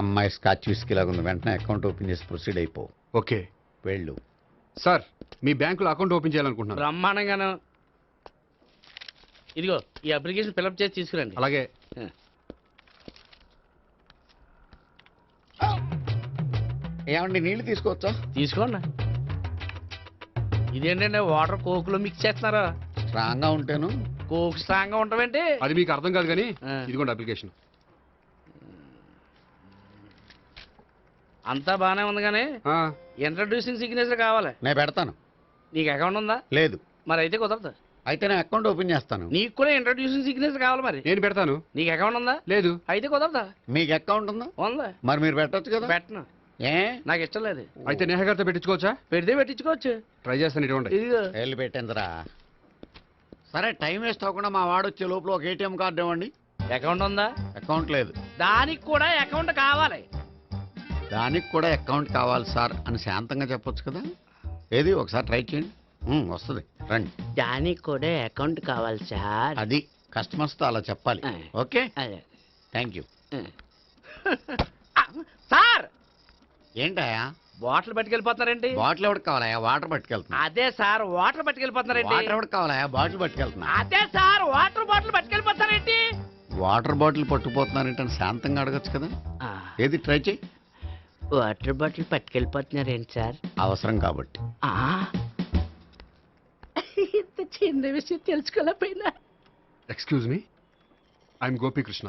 అమ్మాయి scotch whisky లాగా ఉంది. వెంటనే అకౌంట్ ఓపెన్ చేసి ప్రొసీడ్ అయిపో. ఓకే వెళ్ళు. సార్, మీ బ్యాంకులో అకౌంట్ ఓపెన్ చేయాలనుకుంటున్నాను. బ్రహ్మాండంగాను. ఇదిగో ఈ అప్లికేషన్ ఫిలప్ చేసి తీసుకురండి. అలాగే. ఏమండి నీళ్లు తీసుకోవచ్చా? తీసుకోండి. ఇదేంటంటే వాటర్ కోకులో మిక్స్ చేస్తున్నారా? స్ట్రాంగ్ గా ఉంటాను. కోక్ స్ట్రాంగ్ గా ఉంటావేంటి? అది మీకు అర్థం కాదు కానీ ఇదిగోండి అప్లికేషన్. అంతా బానే ఉంది కానీ ఇంట్రడ్యూసింగ్ సిగ్నేచర్ కావాలి. నేను పెడతాను. నీకు అకౌంట్ ఉందా? లేదు. మరి అయితే కుదరదు. అయితే నేను అకౌంట్ ఓపెన్ చేస్తాను. నీకు కూడా ఇంట్రడ్యూసింగ్ సిగ్నేచర్ కావాలి. మరి నేను పెడతాను. నీకు అకౌంట్ ఉందా? లేదు. అయితే కుదరదా? మీకు అకౌంట్ ఉందా? ఉందా? మరి మీరు పెట్టొచ్చు కదా. పెట్టను. ఏ నాకు ఇష్టం లేదు. అయితే నేహ గారితో పెట్టించుకోవచ్చా? పెడితే పెట్టించుకోవచ్చు. ట్రై చేస్తాను. ఇటువంటి ఇదిగో వెళ్ళి పెట్టిందిరా. సరే టైం వేస్ట్ అవ్వకుండా మా వాడు వచ్చే లోపల ఒక ఏటీఎం కార్డు ఇవ్వండి. అకౌంట్ ఉందా? అకౌంట్ లేదు. దానికి కూడా అకౌంట్ కావాలి. దానికి కూడా అకౌంట్ కావాలి సార్ అని శాంతంగా చెప్పొచ్చు కదా. ఏది ఒకసారి ట్రై చేయండి. వస్తుంది రండి. దానికి కూడా అకౌంట్ కావాలి సార్. అది కస్టమర్స్తో అలా చెప్పాలి. Okay thank you. సార్ ఏంటయా బాటిల్ పట్టుకెళ్ళిపోతున్నారండి? బాటిల్ ఎవరికి కావాలయా? వాటర్ పట్టుకెళ్తున్నా. అదే సార్ వాటర్ పట్టుకెళ్ళిపోతున్నారండి. వాటర్ ఎవరికి కావాలయా? బాటిల్ పట్టుకెళ్తున్నా. అదే సార్ వాటర్ బాటిల్ పట్టుకెళ్ళిపోతారేంటి? వాటర్ బాటిల్ పట్టుకుపోతున్నారంటే శాంతంగా అడగచ్చు కదా. ఏది ట్రై చేయి. వాటర్ బాటిల్ పట్టుకెళ్ళిపోతున్నారేంటి సార్? అవసరం కాబట్టి. ఇంత చిన్న విషయం తెలుసుకోలేకపోయినా. Excuse me, I'm Gopikrishna.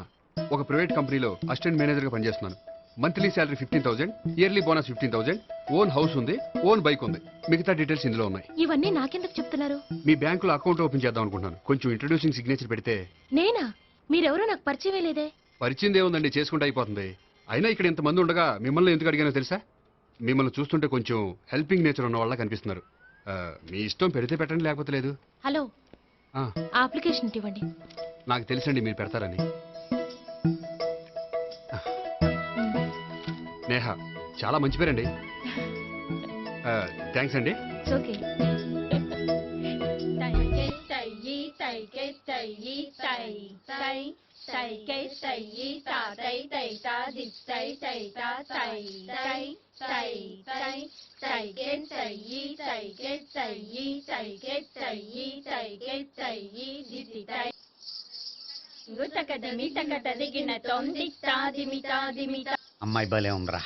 ఒక ప్రైవేట్ కంపెనీలో అసిస్టెంట్ మేనేజర్ గా పనిచేస్తున్నాను. Monthly salary 15,000, yearly bonus 15,000, own house ఉంది, ఓన్ బైక్ ఉంది. మిగతా డీటెయిల్స్ ఇందులో ఉన్నాయి. ఇవన్నీ నాకెందుకు చెప్తున్నారు? మీ బ్యాంకులో అకౌంట్ ఓపెన్ చేద్దాం అనుకుంటున్నాను. కొంచెం ఇంట్రడ్యూసింగ్ సిగ్నేచర్ పెడితే. నేనా? మీరెవరో నాకు పరిచయం లేదే. పరిచయం ఏముందండి, చేసుకుంటే అయిపోతుంది. అయినా ఇక్కడ ఇంతమంది ఉండగా మిమ్మల్ని ఎందుకు అడిగానో తెలుసా? మిమ్మల్ని చూస్తుంటే కొంచెం హెల్పింగ్ నేచర్ ఉన్న వాళ్ళ కనిపిస్తున్నారు. మీ ఇష్టం పెడితే పెట్టండి, లేకపోతే లేదు. హలో, ఆ అప్లికేషన్ ఇవ్వండి. నాకు తెలుసండి మీరు పెడతారని. నేహ చాలా మంచి పేరండి. థ్యాంక్స్ అండి. ఓకే. అమ్మాయి భలే ఉందిరా.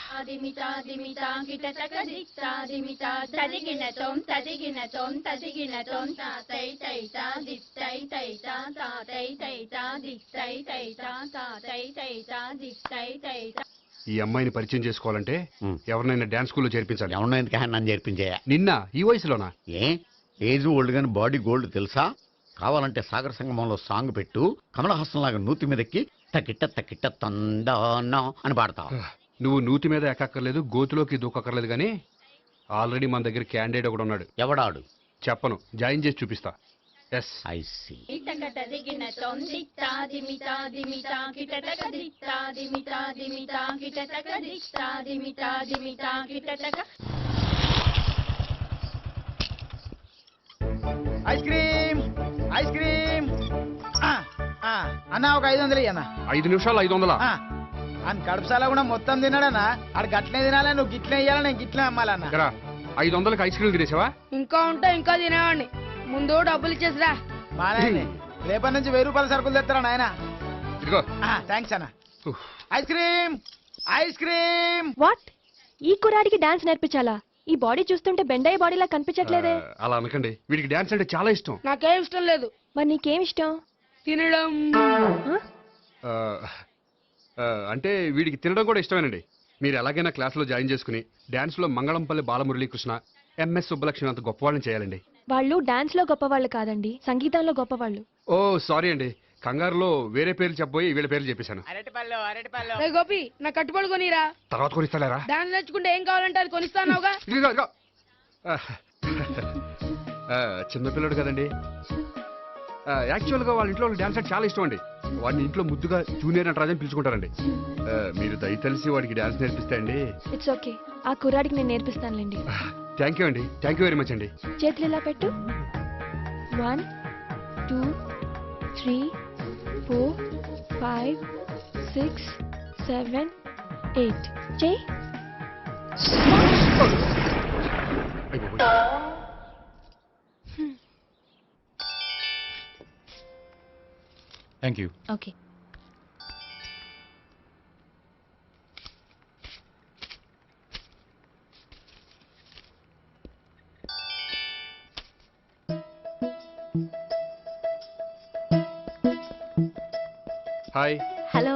ఈ అమ్మాయిని పరిచయం చేసుకోవాలంటే ఎవరినైనా డాన్స్ స్కూల్లో చేర్పించాలి. ఎవరినో ఎందుకు నన్ను చేర్పించాయా? నిన్న ఈ వయసులోనా? ఏజ్ ఓల్డ్ గాని బాడీ గోల్డ్ తెలుసా? కావాలంటే సాగర సంగమంలో సాంగ్ పెట్టు, కమలహాసం లాగా నూతి మీదకి తకిట్ట తకిట్ట తందానా అని పాడతావు. నువ్వు నూతి మీద ఎక్కక్కర్లేదు, గోతులోకి దూకక్కర్లేదు. కానీ ఆల్రెడీ మన దగ్గర క్యాండిడేట్ ఒకడు ఉన్నాడు. ఎవడాడు? చెప్పను, జాయిన్ చేసి చూపిస్తా. S I C. Ice cream ice cream అన్న ఒక 500 అన్న. 5 నిమిషాలు 500. అని కడుపుసాల కూడా మొత్తం తిన్నాడన్నా. ఆడు గట్లనే తినాలా, నువ్వు గిట్లే ఇయ్యాలా, నేను గిట్లే అమ్మాలన్నా. 500కి ఐస్ క్రీమ్ తినేసావా? ఇంకా ఉంటే ఇంకా తినేవాడిని. ముందు డబ్బులు ఇచ్చేసిరా. బానే రేపటి నుంచి 1000 రూపాయల సరుకులు తెస్తారా నాయన? ఇదిగో. థ్యాంక్స్ అన్న. Ice cream ice cream. What? ఈ కుర్రాడికి డాన్స్ నేర్పించాలా? ఈ బాడీ చూస్తుంటే బెండాయి బాడీలా కనిపించట్లేదే. అలా అనకండి, వీడికి డాన్స్ అంటే చాలా ఇష్టం. నాకేం ఇష్టం లేదు. మరి నీకేం ఇష్టం? తినడం. అంటే వీడికి తినడం కూడా ఇష్టమేనండి. మీరు ఎలాగైనా క్లాస్లో జాయిన్ చేసుకుని డాన్స్లో మంగళంపల్లి బాలమురళీకృష్ణ, ఎంఎస్ సుబ్బలక్ష్మి అంత గొప్పవాళ్ళని చేయాలండి. వాళ్ళు డాన్స్ లో గొప్పవాళ్ళు కాదండి, సంగీతంలో గొప్పవాళ్ళు. ఓ సారీ అండి, కంగారులో వేరే పేర్లు చెప్పబోయి వీళ్ళ పేర్లు చెప్పేశాను. రే గోపి, నా కట్టుబడి కొనిరా. తర్వాత కొనిస్తారా? డాన్స్ నేర్చుకుంటే ఏం కావాలంటే అది కొనిస్తానావుగా. చిన్నపిల్లడు కదండి. యాక్చువల్గా వాళ్ళ ఇంట్లో డాన్స్ అంటే చాలా ఇష్టం అండి. వాడిని ఇంట్లో ముద్దుగా జూనియర్ నటరాజని పిలుచుకుంటారండి. మీరు దయతలిసి వాడికి డాన్స్ నేర్పిస్తే అండి. ఇట్స్ ఓకే, ఆ కుర్రాడికి నేను నేర్పిస్తానులేండి. థ్యాంక్ యూ అండి, థ్యాంక్ యూ వెరీ మచ్ అండి. చేతులు ఇలా పెట్టు. 1 2 3 4 5 6 7 8 చేయి. Thank you. Okay. Hi. Hello.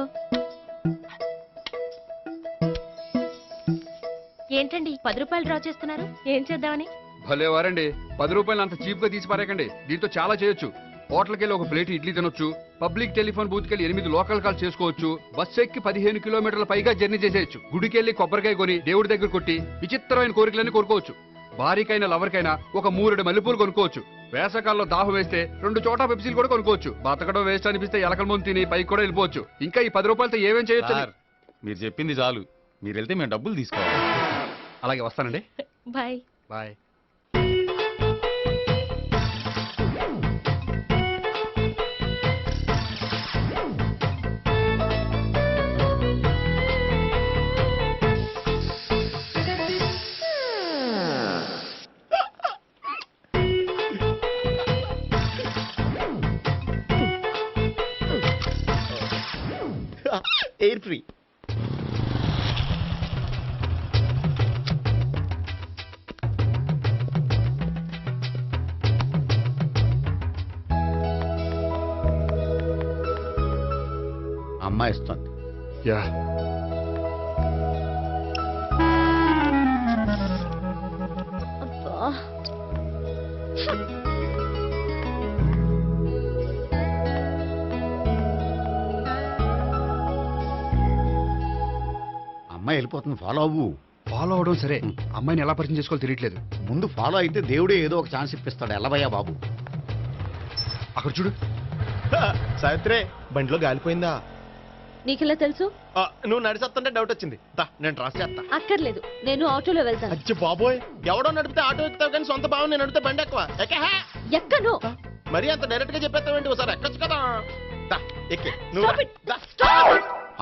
ఏంటండి 10 రూపాయలు డ్రా చేస్తున్నారు? ఏం చేద్దామని? భలే వారండి, 10 రూపాయలు అంత చీప్ గా తీసి పారేకండి. దీంతో చాలా చేయొచ్చు. హోటల్కి వెళ్ళి ఒక ప్లేట్ ఇడ్లీ తినొచ్చు, పబ్లిక్ టెలిఫోన్ బూత్కి వెళ్ళి 8 లోకల్ కాల్ చేసుకోవచ్చు, బస్సు ఎక్కి 15 కిలోమీటర్ల పైగా జర్నీ చేసేయచ్చు, గుడికి వెళ్ళి కొబ్బరికాయ కొని దేవుడి దగ్గర కొట్టి విచిత్రమైన కోరికలన్నీ కోరుకోవచ్చు, భారీకైనా లవర్కైనా ఒక 3 మల్లెపూలు కొనుక్కోవచ్చు, వేసవకాలంలో దాహం వేస్తే 2 చోటా పెప్సీలు కూడా కొనుక్కోవచ్చు, బతకడం వేస్ట్ అనిపిస్తే ఎలకల ముందు తిని పైకి కూడా వెళ్ళిపోవచ్చు. ఇంకా ఈ 10 రూపాయలతో ఏమేం చేయొచ్చు? సార్, మీరు చెప్పింది చాలు. మీరు వెళ్తే మేము డబ్బులు తీసుకోవాలి. అలాగే వస్తానండి. బాయ్. బాయ్. Air free. అమ్మాయి ఇస్తుంది. యా. అబ్బా. అమ్మాయి వెళ్ళిపోతుంది, ఫాలో అవ్వు. ఫాలో అవడం సరే, అమ్మాయిని ఎలా పరిచయం చేసుకోవాలో తెలియట్లేదు. ముందు ఫాలో అయితే దేవుడే ఏదో ఒక ఛాన్స్ ఇప్పిస్తాడు. ఎల్లవయ్యా బాబు. అక్కడ చూడు. సావిత్రి, బండిలో గాలిపోయిందా? నీకెలా తెలుసు? నువ్వు నడిచేస్తుంటే డౌట్ వచ్చింది. నేను ట్రాస్ చేస్తా. అక్కర్లేదు, నేను ఆటోలో వెళ్తాను. అచ్చి బాబోయ్, ఎవడో నడిపితే ఆటో ఎక్కుతావు కానీ సొంత భావం నేను నడిపితే బండి ఎక్కువ. ఎక్కను. మరి అంత డైరెక్ట్ గా చెప్పేస్తావేంటి? ఒకసారి ఎక్కొచ్చు కదా. ఎక్కే నువ్వు Stop it. దా.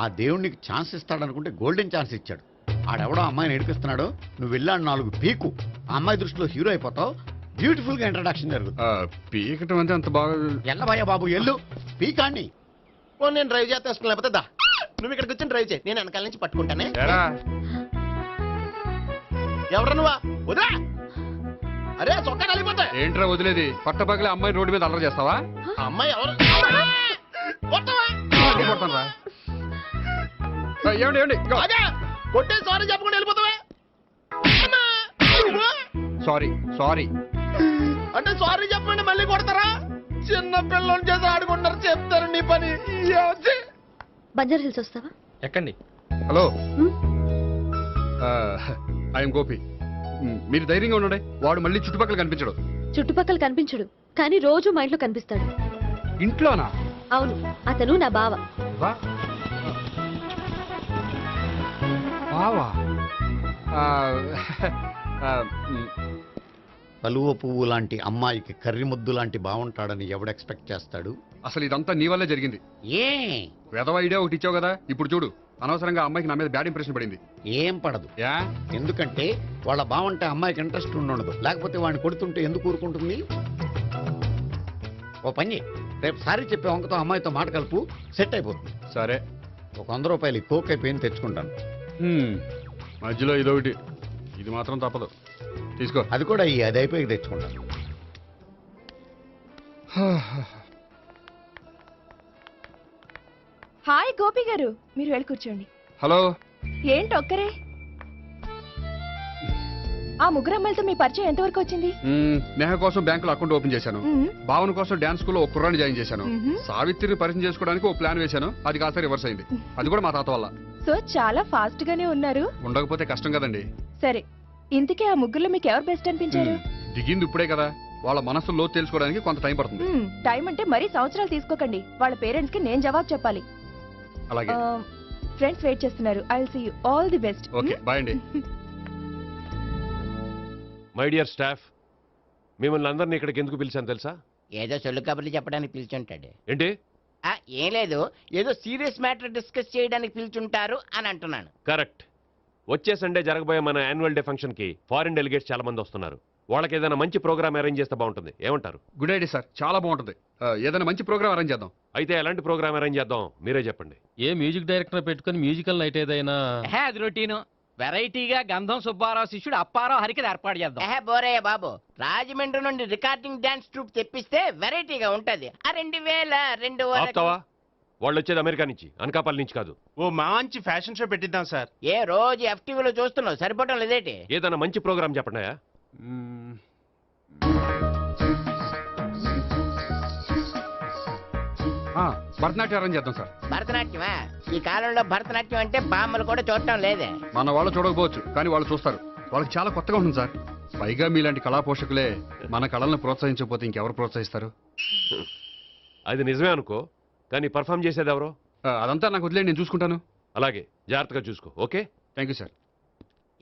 ఆ దేవుడికి ఛాన్స్ ఇస్తాడనుకుంటే గోల్డెన్ ఛాన్స్ ఇచ్చాడు. ఆడెవడో అమ్మాయిని ఏడిపిస్తున్నాడు, నువ్వు వెళ్ళాడు 4 పీకు. ఆ అమ్మాయి దృష్టిలో హీరో అయిపోతావు. బ్యూటిఫుల్ గా ఇంట్రడక్షన్ జరుగుతుంది. పీకటం అంటే అంత బాగా. ఎల్లవయ్యా బాబు, ఎల్లు పీకాన్ని. ఓ, నేను డ్రైవ్ చేస్తాను. లేకపోతే దా, నువ్వు ఇక్కడికి వచ్చి డ్రైవ్ చేయి, నేను వెనకాల నుంచి పట్టుకుంటానే. ఏరా, ఎవరు నువ్వా? వదిలా. అరే చొక్కా కలిగిపోతా. ఏంట్రా వదిలేది? పట్టపగలే అమ్మాయి రోడ్డు మీద అల్లరి చేస్తావా? అమ్మాయి ఎవరు? కొట్టవా? కొడతానురా. ఏమండి ఏమండి? అదే కొట్టే సారీ చెప్పకుండా వెళ్ళిపోతావా? Sorry sorry. అంటే సారీ చెప్పండి మళ్ళీ కొడతారా? చిన్న పిల్లలు చేసి ఆడుకుంటారు, చెప్తారు నీ పని. బంజారా హిల్స్ వస్తావా? ఎక్కండి. Hello, I'm Gopi. మీరు ధైర్యంగా ఉండండి. వాడు మళ్ళీ చుట్టుపక్కల కనిపించడు. చుట్టుపక్కల కనిపించడు, కానీ రోజు మా ఇంట్లో కనిపిస్తాడు. ఇంట్లోనా? అవును, అతను నా బావ. వా. బావా? కలువ పువ్వు లాంటి అమ్మాయికి కర్రి ముద్దు లాంటి బాగుంటాడని ఎవడు ఎక్స్పెక్ట్ చేస్తాడు? అసలు ఇదంతా నీ వల్లే జరిగింది. ఏ వెధవ ఐడియా ఒకటి ఇచ్చావు కదా. ఇప్పుడు చూడు, అనవసరంగా అమ్మాయికి నా మీద బ్యాడ్ ఇంప్రెషన్ పడింది. ఏం పడదు. యా? ఎందుకంటే వాళ్ళ బాగుంటే అమ్మాయికి ఇంట్రెస్ట్ ఉండదు. లేకపోతే వాడిని కొడుతుంటే ఎందుకు ఊరుకుంటుంది? ఓ పని, రేపు సారీ చెప్పే వంకతో అమ్మాయితో మాట కలుపు, సెట్ అయిపోతుంది. సరే. ఒక 100 రూపాయలు కోక్ అయిపోయింది, తెచ్చుకుంటాను. మధ్యలో ఇదొకటి, ఇది మాత్రం తప్పదు. తీసుకో. అది కూడా అది అయిపోయి తెచ్చుకుంటాను. హాయ్ గోపి గారు, మీరు వెళ్ళి కూర్చోండి. హలో. ఏంటి ఒక్కరే? ఆ ముగ్గురు అమ్మాయిలతో మీ పరిచయం ఎంతవరకు వచ్చింది? నేహ కోసం బ్యాంకులో అకౌంట్ ఓపెన్ చేశాను. భావన కోసం డాన్స్ స్కూల్లో ఒక కుర్రాన్ని జాయిన్ చేశాను. సావిత్రిని పరిచయం చేసుకోవడానికి ఒక ప్లాన్ వేశాను. అది కాస్త రివర్స్ అయింది. అది కూడా మా తాత వల్ల. సో చాలా ఫాస్ట్ గానే ఉన్నారు. ఉండకపోతే కష్టం కదండి. సరే, ఇంతకీ ఆ ముగ్గురులో మీకు ఎవరు బెస్ట్ అనిపించారు? దిగింది ఇప్పుడే కదా, వాళ్ళ మనసు లోతు తెలుసుకోవడానికి కొంత టైం పడుతుంది. టైం అంటే మరీ సంవత్సరాలు తీసుకోకండి. వాళ్ళ పేరెంట్స్ కి నేను జవాబు చెప్పాలి. అలాగే. ఫ్రెండ్స్ వెయిట్ చేస్తున్నారు. I will see you. All the best. Okay, bye అండి. మై డియర్ స్టాఫ్, మిమ్మల్ని అందరినీ ఇక్కడికి ఎందుకు పిలిచాను తెలుసా? ఏదో సొల్లు కబుర్లు చెప్పడానికి పిలిచుంటాడు. ఏంటి ఏం లేదు, ఏదో సీరియస్ మ్యాటర్ డిస్కస్ చేయడానికి పిలుచుంటారు అని అంటున్నాను. కరెక్ట్. వచ్చే సండే జరగబోయే మన యాన్యువల్ డే ఫంక్షన్ కి ఫారిన్ డెలిగేట్స్ చాలా మంది వస్తున్నారు. వాళ్ళకి ఏదైనా మంచి ప్రోగ్రామ్ అరేంజ్ చేస్తే బాగుంటుంది. ఏమంటారు? గుడ్ ఐడియా సార్, చాలా బాగుంటుంది. ఏదైనా మంచి ప్రోగ్రామ్ అరేంజ్ చేద్దాం. అయితే ఎలాంటి ప్రోగ్రామ్ అరేంజ్ చేద్దాం మీరే చెప్పండి. ఏ మ్యూజిక్ డైరెక్టర్ పెట్టుకుని మ్యూజికల్ నైట్ ఏదైనా అది రొటీను. వెరైటీగా గంధం సుబ్బారావు శిష్యుడు అప్పారావు హరికి ఏర్పాటు చేద్దాం. బోరయ్య బాబు, రాజమండ్రి నుండి రికార్డింగ్ డాన్స్ ట్రూప్ తెప్పిస్తే వెరైటీగా ఉంటది. 2002 ఆపుతావా? వాళ్ళు వచ్చేది అమెరికా నుంచి, అనకాపల్లి నుంచి కాదు. ఓ మంచి ఫ్యాషన్ షో పెట్టిద్దాం సార్. ఏ రోజు FTVలో చూస్తున్నావు, సరిపోవటం లేదేటి? ఏదైనా మంచి ప్రోగ్రామ్ చెప్పండియా. భరతనాట్యం అరేంజ్ చేద్దాం సార్. భరతనాట్యమా? ఈ కాలంలో భరతనాట్యం అంటే బామ్మలు కూడా చూడటం లేదే. మన వాళ్ళు చూడకపోవచ్చు, కానీ వాళ్ళు చూస్తారు. వాళ్ళకి చాలా కొత్తగా ఉంటుంది సార్. పైగా మీలాంటి కళా పోషకులే మన కళలను ప్రోత్సహించకపోతే ఇంకెవరు ప్రోత్సహిస్తారు? అది నిజమే అనుకో, కానీ పర్ఫామ్ చేసేది ఎవరో? అదంతా నాకు వదిలేండి, నేను చూసుకుంటాను. అలాగే, జాగ్రత్తగా చూసుకో. Okay, thank you sir.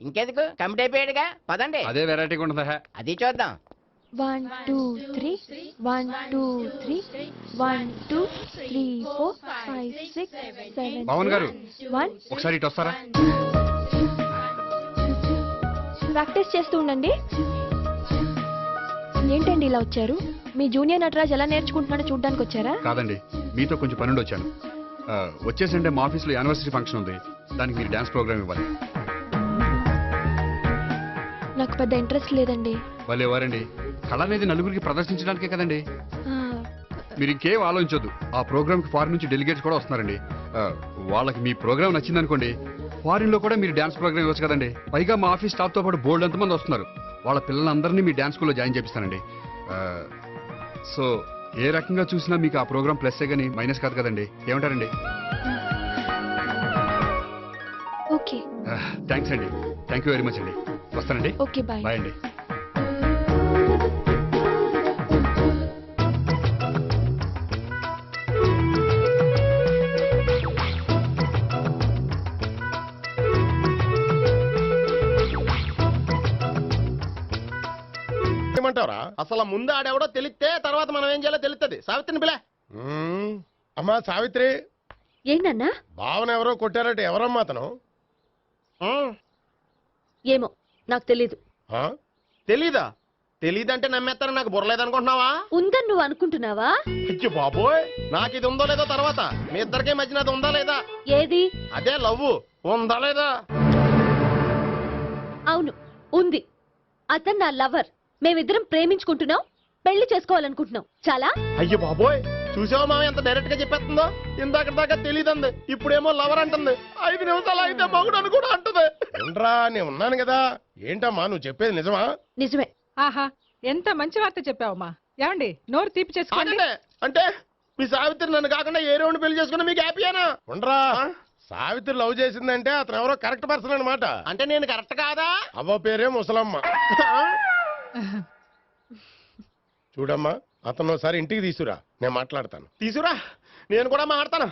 ఇంకెందుకు, కమిటీ అయిపోయాడుగా, పదండి. అదే వెరైటీగా ఉంటుందా? అది చూద్దాం. 1 2 3 1 2 3 1 2 3 4 5 6 7 పవన్ గారు 1 ఒకసారి ఇటు వస్తారా? ప్రాక్టీస్ చేస్తూ ఉండండి. ఏంటండి ఇలా వచ్చారు? మీ జూనియర్ నటరాజ్ ఎలా నేర్చుకుంటున్నాడో చూడడానికి వచ్చారా? కాదండి, మీతో కొంచెం పనుండి వచ్చాను. వచ్చేసంటే మా ఆఫీస్లో యానివర్సరీ ఫంక్షన్ ఉంది, దానికి మీరు డాన్స్ ప్రోగ్రామ్ ఇవ్వాలి. నాకు పెద్ద ఇంట్రెస్ట్ లేదండి. వాళ్ళు ఎవరండి? కళ అనేది నలుగురికి ప్రదర్శించడానికే కదండి. ఆ, మీరు ఇంకేం ఆలోచించొద్దు. ఆ ప్రోగ్రామ్ కి ఫారిన్ నుంచి డెలిగేట్స్ కూడా వస్తున్నారండి. వాళ్ళకి మీ ప్రోగ్రామ్ నచ్చిందనుకోండి, ఫారిన్ లో కూడా మీరు డాన్స్ ప్రోగ్రామ్ ఇవ్వచ్చు కదండి. పైగా మా ఆఫీస్ స్టాఫ్ తో పాటు బోల్డ్ ఎంతమంది వస్తున్నారు. వాళ్ళ పిల్లలందరినీ మీ డాన్స్ స్కూల్లో జాయిన్ చేపిస్తానండి. సో ఏ రకంగా చూసినా మీకు ఆ ప్రోగ్రామ్ ప్లస్సే కానీ మైనస్ కాదు కదండి. ఏమంటారండి? ఓకే థ్యాంక్స్ అండి. థ్యాంక్ యూ వెరీ మచ్ అండి. వస్తానండి. Okay, bye. బాయ్ అండి. ఏమంటారా? అసలు ముందు ఆడెవడో తెలిస్తే తర్వాత మనం ఏం చేయాలో తెలుస్తుంది. సావిత్రిని పిల్ల. అమ్మా సావిత్రి, ఏంటన్నా? భావన ఎవరో కొట్టారట, ఎవరమ్మా అతను? ఏమో నాకు తెలీదు. తెలీదా? తెలీదంటే నమ్మేస్తారని నాకు బుర్రలేదనుకుంటున్నావా? ఉందని నువ్వు అనుకుంటున్నావా? అయ్యో బాబోయ్, నాకు ఇది ఉందో లేదో తర్వాత. మీ ఇద్దరికే మధ్యన అది ఉందా లేదా? ఏది? అదే లవ్ ఉందా లేదా? అవును, ఉంది. అతను నా లవర్. మేమిద్దరం ప్రేమించుకుంటున్నాం, పెళ్లి చేసుకోవాలనుకుంటున్నాం. చాలా. అయ్యో బాబోయ్, చూసావా మామ ఎంత డైరెక్ట్ గా చెప్పేస్తుందో? ఇందాక దాకా తెలియదండి, ఇప్పుడేమో లవర్ అంటుంది. 5 నిమిషాలు అయితే మగుడు అని కూడా అంటుంది. ఏంట్రా, నేను ఉన్నాను కదా. ఏంటమ్మా నువ్వు చెప్పేది నిజమా? నిజమే. ఆహా, ఎంత మంచి వార్త చెప్పావమ్మా. ఏమండి, నోరు తీపి చేసుకోండి. అంటే మీ సావిత్రి నన్ను కాకుండా ఏ రౌండ్ పెళ్లి చేసుకున్నా మీకు హ్యాపీయేనా? ఉండరా, సావిత్రి లవ్ చేసిందంటే అతను ఎవరో కరెక్ట్ పర్సన్ అనమాట. అంటే నేను కరెక్ట్ కాదా? అవ్వ పేరే ముసలమ్మ. చూడమ్మా, అతను ఒకసారి ఇంటికి తీసుకురా, నేను మాట్లాడతాను. తీసుకురా, నేను కూడా మాట్లాడతాను.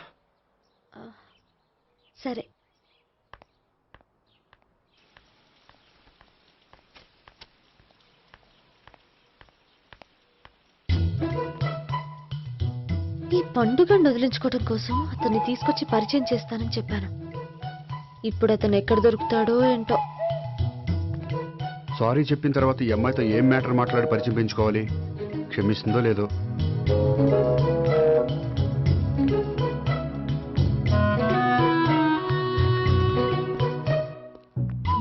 సరే. ఈ పండుగను వదిలించుకోవడం కోసం అతన్ని తీసుకొచ్చి పరిచయం చేస్తానని చెప్పాను. ఇప్పుడు అతను ఎక్కడ దొరుకుతాడో ఏంటో. సారీ చెప్పిన తర్వాత ఈ అమ్మాయితో ఏం మ్యాటర్ మాట్లాడి పరిచయం పెంచుకోవాలి? క్షమిస్తుందో లేదో.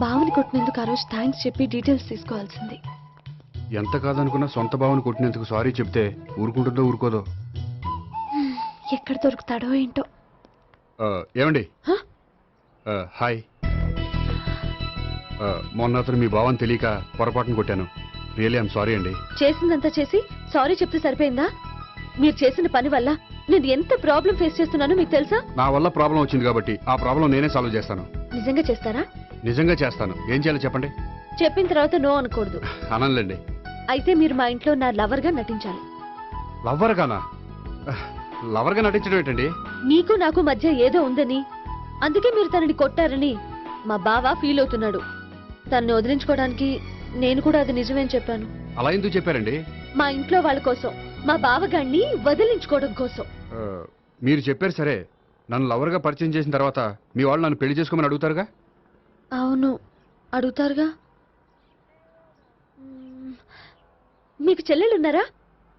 బావని కొట్టినందుకు ఆ రోజు థ్యాంక్స్ చెప్పి డీటెయిల్స్ తీసుకోవాల్సింది. ఎంత కాదనుకున్నా సొంత భావను కొట్టినందుకు సారీ చెప్తే ఊరుకుంటుందో ఊరుకోదో. ఎక్కడ దొరుకుతాడో ఏంటో. ఏమండి? హాయ్. మొన్న అతను మీ భావం తెలియక పొరపాటును కొట్టాను. రియలీ ఐఎమ్ సారీ అండి. చేసిందంతా చేసి సారీ చెప్తే సరిపోయిందా? మీరు చేసిన పని వల్ల నేను ఎంత ప్రాబ్లం ఫేస్ చేస్తున్నానో మీకు తెలుసా? నా వల్ల ప్రాబ్లం వచ్చింది కాబట్టి ఆ ప్రాబ్లం నేనే సాల్వ్ చేస్తాను. నిజంగా చేస్తారా? నిజంగా చేస్తాను. ఏం చేయాలో చెప్పండి. చెప్పిన తర్వాత నో అనకూడదు. అనలేండి. అయితే మీరు మా ఇంట్లో నా లవర్ గా నటించాలి. లవర్ గానా? లవర్ గా నటించడం ఏంటండి? నీకు నాకు మధ్య ఏదో ఉందని, అందుకే మీరు తనని కొట్టారని మా బావ ఫీల్ అవుతున్నాడు. తనని వదిలించుకోవడానికి నేను కూడా అది నిజమేని చెప్పాను. అలా ఎందుకు చెప్పారండి? మా ఇంట్లో వాళ్ళ కోసం, మా బావగాన్ని వదిలించుకోవడం కోసం. మీరు చెప్పారు సరే, నన్ను లవర్గా పరిచయం చేసిన తర్వాత మీ వాళ్ళు నన్ను పెళ్లి చేసుకోమని అడుగుతారుగా? అవును, అడుగుతారుగా. మ్మ్. మీకు చెల్లెలున్నారా?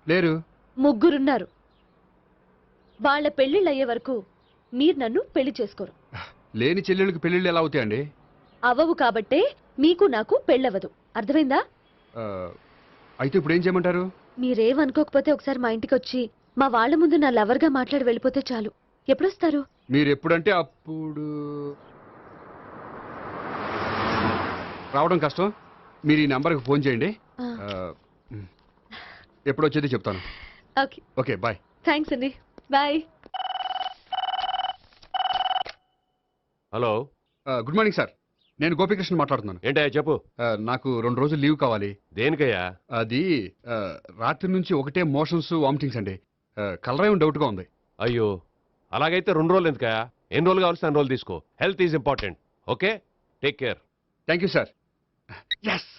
లేరు. ముగ్గురున్నారు. వాళ్ళ పెళ్ళిళ్ళు అయ్యే వరకు మీరు నన్ను పెళ్లి చేసుకోరు. లేని చెల్లెళ్ళకి పెళ్ళిళ్ళు ఎలా అవుతాయండి? అవ్వవు కాబట్టే మీకు నాకు పెళ్ళవదు. అర్థమైందా? ఆ, అయితే ఇప్పుడు ఏం చేయమంటారు? మీరేమనుకోకపోతే ఒకసారి మా ఇంటికి వచ్చి మా వాళ్ళ ముందు నా లవర్గా మాట్లాడి వెళ్ళిపోతే చాలు. ఎప్పుడొస్తారు? మీరు ఎప్పుడంటే అప్పుడు. రావడం కష్టం. మీరు ఈ నెంబర్కి ఫోన్ చేయండి. ఆ, ఆ, ఎప్పుడు వచ్చేది చెప్తాను. Okay, okay, bye. థ్యాంక్స్ అండి. Bye. Hello, good morning sir. నేను గోపికృష్ణ మాట్లాడుతున్నాను. ఏంటయ్యా చెప్పు. నాకు 2 రోజులు లీవ్ కావాలి. దేనికయ్యా? అది రాత్రి నుంచి ఒకటే మోషన్స్, వామిటింగ్స్ అండి. కలరేం డౌట్గా ఉంది. అయ్యో, అలాగైతే 2 రోజులు ఎందుకయ్యా? ఎన్ని రోజులు కావాల్సిన 2 రోజులు తీసుకో. Health is important. Okay, take care. Thank you sir. Yes.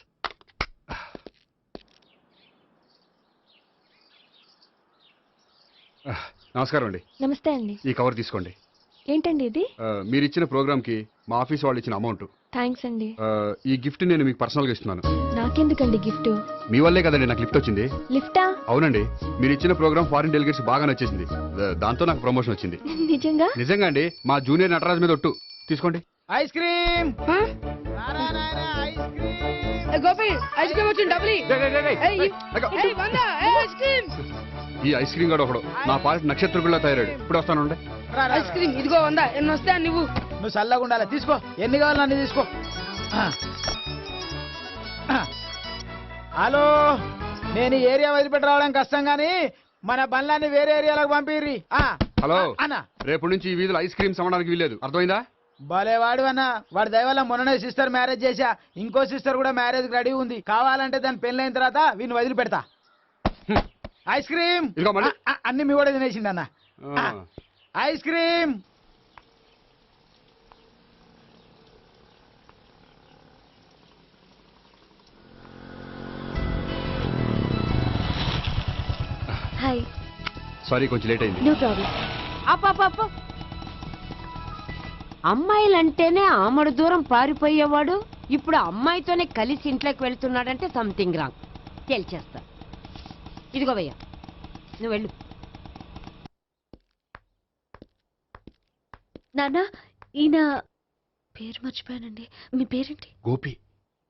నమస్కారం అండి. నమస్తే అండి. ఈ కవర్ తీసుకోండి. ఏంటండి ఇది? మీరు ఇచ్చిన ప్రోగ్రామ్కి మా ఆఫీస్ వాళ్ళు ఇచ్చిన అమౌంట్. థ్యాంక్స్ అండి. ఈ గిఫ్ట్ నేను మీకు పర్సనల్గా ఇస్తున్నాను. నాకెందుకండి గిఫ్ట్? మీ వల్లే కదండి నాకు లిఫ్ట్ వచ్చింది. లిఫ్టా? అవునండి, మీరు ఇచ్చిన ప్రోగ్రామ్ ఫారిన్ డెలిగేట్స్ బాగా నచ్చేసింది. దాంతో నాకు ప్రమోషన్ వచ్చింది. నిజంగా? నిజంగా అండి. మా జూనియర్ నటరాజ్ మీద ఒట్టు. తీసుకోండి. ఐస్ క్రీమ్ ఆ? రారా నాయనా, ఐస్ క్రీమ్. ఏ గోపి, ఐస్ క్రీమ్ వచ్చింది, డబ్బులు ఇయ్యి. ఏయ్, ఏయ్, వందా, ఏయ్, ఐస్ క్రీమ్. ఈ ఐస్ క్రీమ్ గడు ఒకడు నా పాలిట నక్షత్రకుల్లా తయారాడు. ఇప్పుడు వస్తానండి. రా, రా, ఐస్ క్రీమ్ ఇదిగో వందా, ఎన్ని వస్తాయి నువ్వు. నువ్వు చల్లగా ఉండాలి. తీసుకో, ఎన్ని కావాలి అన్ని తీసుకో. ఆ. ఆ. హలో, నేను ఈ ఏరియా వదిలిపెట్టి రావడం కష్టం గానీ మన బండ్లన్నీ వేరే ఏరియాలకు పంపిర్రి. హలో, అన్న రేపు నుంచి ఈ వీధిలో ఐస్ క్రీమ్స్ అమ్మడానికి వీల్లేదు. అర్థమైందా? భలేవాడు అన్న. వాడి దయ వల్ల మొన్ననే సిస్టర్ మ్యారేజ్ చేశా. ఇంకో సిస్టర్ కూడా మ్యారేజ్ రెడీ ఉంది. కావాలంటే దాని పెళ్ళైన తర్వాత వీడిని వదిలిపెడతా. ఐస్ క్రీమ్ ఇదిగో మళ్ళీ. అన్ని మీ కూడా తినేసిండి అన్న. Ice cream. హాయ్. సారీ, కొంచెం లేట్ అయింది. No problem. అప్ప అమ్మాయిలంటేనే ఆమడు దూరం పారిపోయేవాడు ఇప్పుడు అమ్మాయితోనే కలిసి ఇంట్లోకి వెళ్తున్నాడంటే సంథింగ్ రాంగ్. తేల్చేస్తా. ఇదిగో భయ్య, నువ్వు వెళ్ళు. నాన్న, ఈయన పేరు మర్చిపోయానండి. మీ పేరేంటి? గోపి.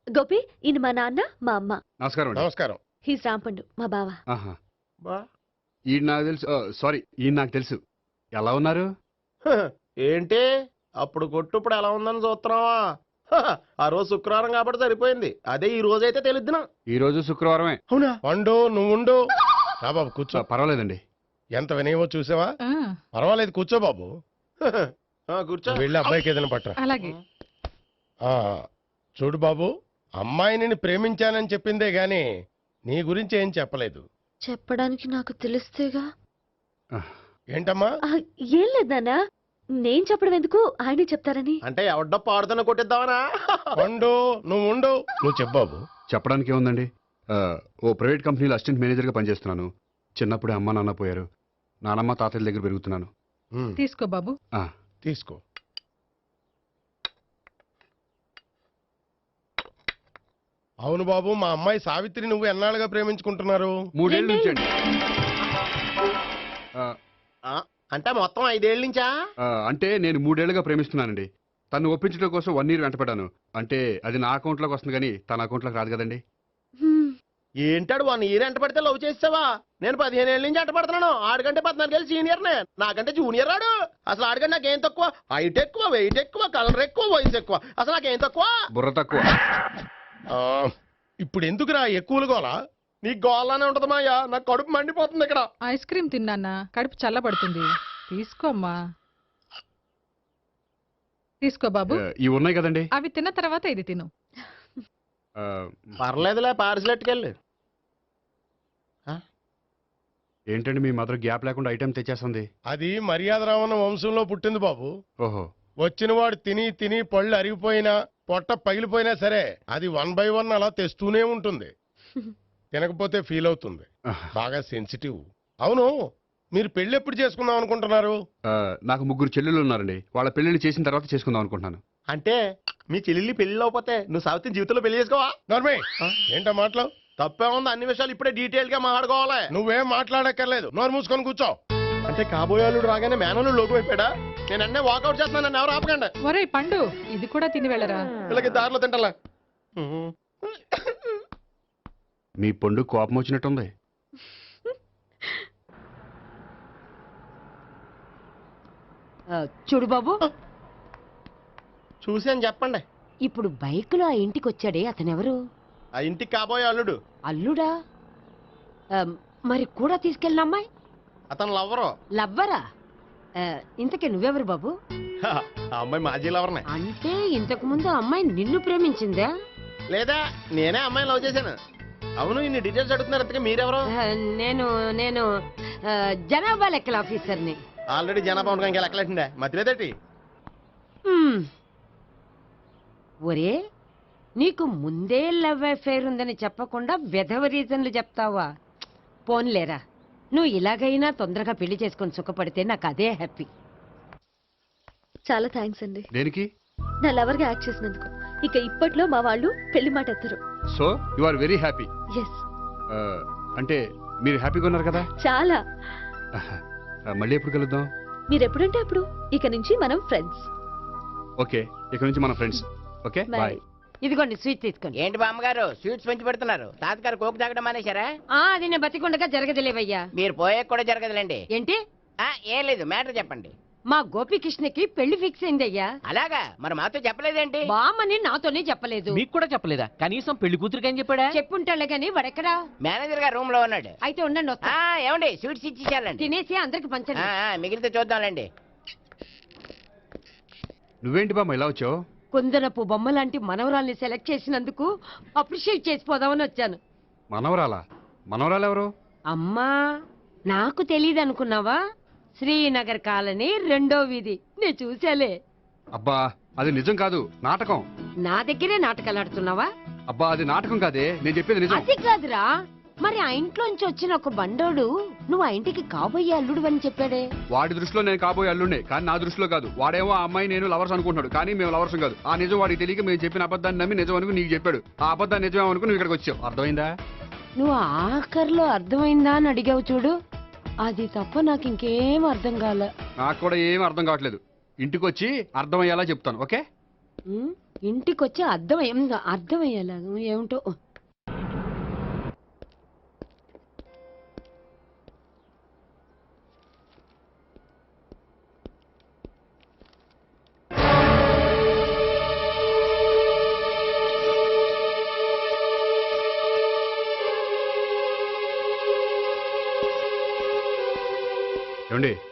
గోపి, ఈయన మా నాన్న, మా అమ్మ. నమస్కారం అండి. నమస్కారం. హీస్ రాంపండు, మా బావ. ఆహా. బా. ఈయన నాకు తెలుసు. సారీ, ఈయన నాకు తెలుసు. ఎలా ఉన్నారు? ఏంటి అప్పుడు కొట్టు ఇప్పుడు ఎలా ఉందని చూస్తున్నావా? ఆ రోజు శుక్రవారం కాబట్టి సరిపోయింది. అదే ఈ రోజు అయితే తెలిద్దునా. ఈ రోజు శుక్రవారమే. అవునా? వండు, నువ్వు ఉండు. రా బాబు, కూర్చో. పర్వాలేదండి. ఎంత వినయమో చూసావా? పర్వాలేదు, కూర్చో బాబు. కూర్చో. వెళ్ళి అబ్బాయికి ఏదైనా పట్టరా. అలాగే. చూడు బాబు, అమ్మాయిని నేను ప్రేమించానని చెప్పిందే గాని నీ గురించి ఏం చెప్పలేదు. చెప్పడానికి నాకు తెలిస్తేగా. ఏంటమ్మా? ఏం లేదు నాన్న, నేను చెప్పడం ఎందుకు, ఆయనే చెప్తారని. అంటే ఎవడ్డో పాడుతున్న కొట్టిద్దామనా? వండు, నువ్వు ఉండు. నువ్వు చెప్పు బాబు. చెప్పడానికి ఏముందండి, ఓ ప్రైవేట్ కంపెనీలో అసిస్టెంట్ మేనేజర్గా పనిచేస్తున్నాను. చిన్నప్పుడే అమ్మ నాన్న పోయారు. నానమ్మ తాతయ్య దగ్గర పెరుగుతున్నాను. తీసుకో బాబు. తీసుకో. అవును బాబు, మా అమ్మాయి సావిత్రి నువ్వు ఎన్నాళ్ళుగా ప్రేమించుకుంటున్నారు? 3 ఏళ్ళ నుంచి అండి. అంటే మొత్తం 5 ఏళ్ళ నుంచా? అంటే నేను 3 ఏళ్ళుగా ప్రేమిస్తున్నానండి. తను ఒప్పించడం కోసం 1 year వెంటపడ్డాను. అంటే అది నా అకౌంట్లోకి వస్తుంది కానీ తన అకౌంట్లోకి రాదు కదండి. ఏంటాడు 1 year ఎంట పడితే లవ్ చేసావా? నేను 15 ఏళ్ళ నుంచి ఎంట పడుతున్నాను. ఆడికంటే 14 ఏళ్ళు సీనియర్నే. నాకంటే జూనియర్ రాడు. అసలు ఆడికంటే నాకేం తక్కువ? హైట్ ఎక్కువ, వెయిట్ ఎక్కువ, కలర్ ఎక్కువ, వయసు ఎక్కువ. అసలు నాకేం తక్కువ? బుర్ర తక్కువ. ఇప్పుడు ఎందుకురా ఎక్కువలు గోలా? నీకు గోలానే ఉంటది మాయా. నాకు కడుపు మండిపోతుంది ఇక్కడ. ఐస్ క్రీమ్ తిన్నా, కడుపు చల్లబడుతుంది. తీసుకోమ్మా. తీసుకో బాబు. ఇవి ఉన్నాయి కదండి. అవి తిన్న తర్వాత ఇది తిను. పర్లేదులే, పార్సిలెట్కెళ్ళి. ఏంటండి మీ మదర్ గ్యాప్ లేకుండా ఐటెం తెచ్చేస్తుంది? అది మర్యాద రావణ వంశంలో పుట్టింది బాబు. ఓహో. వచ్చిన వాడు తిని తిని పళ్ళు అరిగిపోయినా పొట్ట పగిలిపోయినా సరే అది 1 by 1 అలా తెస్తూనే ఉంటుంది. తినకపోతే ఫీల్ అవుతుంది. బాగా సెన్సిటివ్. అవును, మీరు పెళ్లి ఎప్పుడు చేసుకుందాం అనుకుంటున్నారు? నాకు 3 చెల్లెళ్ళు ఉన్నారండి. వాళ్ళ పెళ్లిళ్ళు చేసిన తర్వాత చేసుకుందాం అనుకుంటున్నాను. అంటే మీ చెల్లెల్ని పెళ్లి అవ్వకపోతే నువ్వు సావిత్రి జీవితంలో పెళ్లి చేసుకోవా? నర్మే ఏంటో మాటలు తప్పే ఉంది. అన్ని విషయాలు ఇప్పుడే డీటెయిల్ గా మాట్లాడుకోవాలి. నువ్వేం మాట్లాడక్కర్లేదు, నోరు మూసుకొని కూర్చో. అంటే కాబోయేవాళ్ళు రాగానే మేనలు లోకి అయిపోయాడా? నేను అన్నీ వాకౌట్ చేస్తున్నాను, నన్ను ఎవరు ఆపకండి. ఒరే పండు ఇది కూడా తిని వెళ్ళరా. వీళ్ళకి దారిలో తింటలా. మీ పండు కోపం వచ్చినట్టుంది. చూడు బాబు, చూసి అని చెప్పండి. ఇప్పుడు బైక్ లో ఆ ఇంటికి వచ్చాడే అతనెవరు? ఆ ఇంటికి కాబోయే అల్లుడు. అల్లుడా? మరి కూడా తీసుకెళ్ళిన అమ్మాయి అతను లవ్వరు. లవ్వరా? ఇంతకీ నువ్వెవరు బాబు? ఆ అమ్మాయి మాజీ లవర్నే. అంటే ఇంతకు ముందు ఆ అమ్మాయి నిన్ను ప్రేమించిందా? లేదా నేనే అమ్మాయిని లవ్ చేశాను. అవును, ఇన్ని డీటెయిల్స్ అడుగుతున్నారు. ఇంతకీ మీరెవరు? నేను నేను జనాభా లెక్కల ఆఫీసర్ని. ఆల్రెడీ జనాభా ఉండగా ఇంకా లెక్కలేసిందే మధ్యలేదేటి? ఒరే, నీకు ముందే లవ్ అఫైర్ ఉందని చెప్పకుండా వెధవ రీజన్లు చెప్తావా? పోన్లేరా, నువ్వు ఇలాగైనా తొందరగా పెళ్లి చేసుకొని సుఖపడితే నాకు అదే హ్యాపీ. చాలా థ్యాంక్స్ అండి దేనికి? నా లవర్ గా యాక్ట్ చేసినందుకు. ఇక ఇప్పట్లో మా వాళ్ళు పెళ్లి మాట ఎత్తరు. So you are very happy. Yes, అంటే మీరు హ్యాపీగా ఉన్నారు కదా? చాలా. మళ్ళీ ఎప్పుడు కలుద్దాం? మీరు ఎప్పుడంటే అప్పుడు. ఇక నుంచి మనం ఫ్రెండ్స్. ఓకే, ఇక నుంచి మన ఫ్రెండ్స్. Okay, bye. ఇదిగోండి స్వీట్ తీసుకోండి. ఏంటి బామ్మగారు స్వీట్స్ పెంచి పెడుతున్నారు? తాతగారు కోక్ తాగడం మానేశారా? అది నేను బతికుండగా జరగదులేవయ్యా. మీరు పోయే కూడా జరగదులేండి. ఏంటి? ఏం లేదు, మ్యాటర్ చెప్పండి. మా గోపికృష్ణకి పెళ్లి ఫిక్స్ అయిందయ్యా. అలాగా? మరి మాతో చెప్పలేదేంటి? బామ్మని నాతోనే చెప్పలేదు. మీకు కూడా చెప్పలేదా? కనీసం పెళ్లి కూతురికి అని చెప్పాడా? చెప్పుంటాలే గాని వాడెక్కడా? మేనేజర్ గారు రూమ్ లో ఉన్నాడు. అయితే ఉండండి, వస్తా. ఏమండి స్వీట్స్ ఇచ్చేసాలండి. తినేసి అందరికి పంచండి. మిగిలితే చూద్దాంలేండి. నువ్వేంటి బామ్మ ఇలా వచ్చావు? కుందనపు బొమ్మ లాంటి మనవరాల్ని సెలెక్ట్ చేసినందుకు అప్రిషియేట్ చేసిపోదామని వచ్చాను. మనవరాలా? మనవరాలు ఎవరు? అమ్మా, నాకు తెలియదు అనుకున్నావా? శ్రీనగర్ కాలనీ 2వ వీధి. నేను చూసాలే. అబ్బా, అది నిజం కాదు, నాటకం. నా దగ్గరే నాటకాలు ఆడుతున్నావా? అబ్బా, అది నాటకం కాదే, నేను చెప్పేది నిజం. అది కాదురా, మరి ఆ ఇంట్లోంచి వచ్చిన ఒక బండోడు నువ్వు ఆ ఇంటికి కాబోయే అల్లుడు అని చెప్పాడే. వాడి దృష్టిలో నేను కాబోయే అల్లుండే, కానీ నా దృష్టిలో కాదు. వాడేమో ఆ అమ్మాయి నేను లవర్స్ అనుకుంటున్నాడు, కానీ మేము లవర్స్ కాదు. ఆ నిజం వాడికి తెలియక మేము చెప్పిన అబద్ధాన్ని నమ్మి నిజం అనుకుని నీకు చెప్పాడు. ఆ అబద్ధాన్ని నిజమే అనుకుని నువ్వు ఇక్కడికి వచ్చావు. అర్థమైందా? నువ్వు ఆఖరిలో అర్థమైందా అని అడిగావు చూడు, అది తప్ప నాకు ఇంకేం అర్థం కాలే. నాకు కూడా ఏం అర్థం కావట్లేదు. ఇంటికి వచ్చి అర్థమయ్యేలా చెప్తాను. ఓకే? ఇంటికొచ్చి అర్థమయ్యేలా ఏమిటో. ఏమండి,